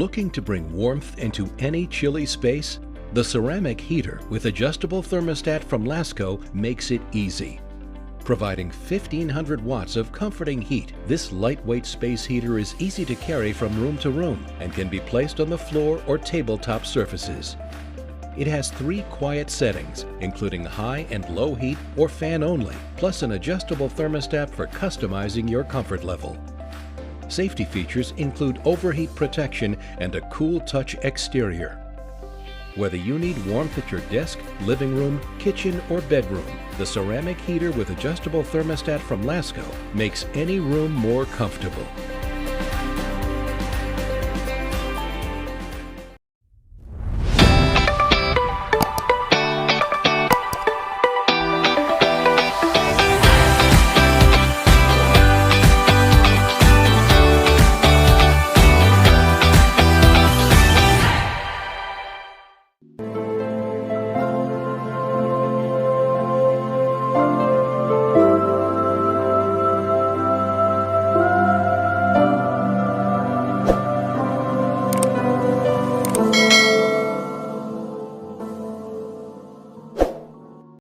Looking to bring warmth into any chilly space? The ceramic heater with adjustable thermostat from Lasco makes it easy. Providing 1,500 watts of comforting heat, this lightweight space heater is easy to carry from room to room and can be placed on the floor or tabletop surfaces. It has 3 quiet settings, including high and low heat or fan only, plus an adjustable thermostat for customizing your comfort level. Safety features include overheat protection and a cool touch exterior. Whether you need warmth at your desk, living room, kitchen, or bedroom, the ceramic heater with adjustable thermostat from Lasco makes any room more comfortable.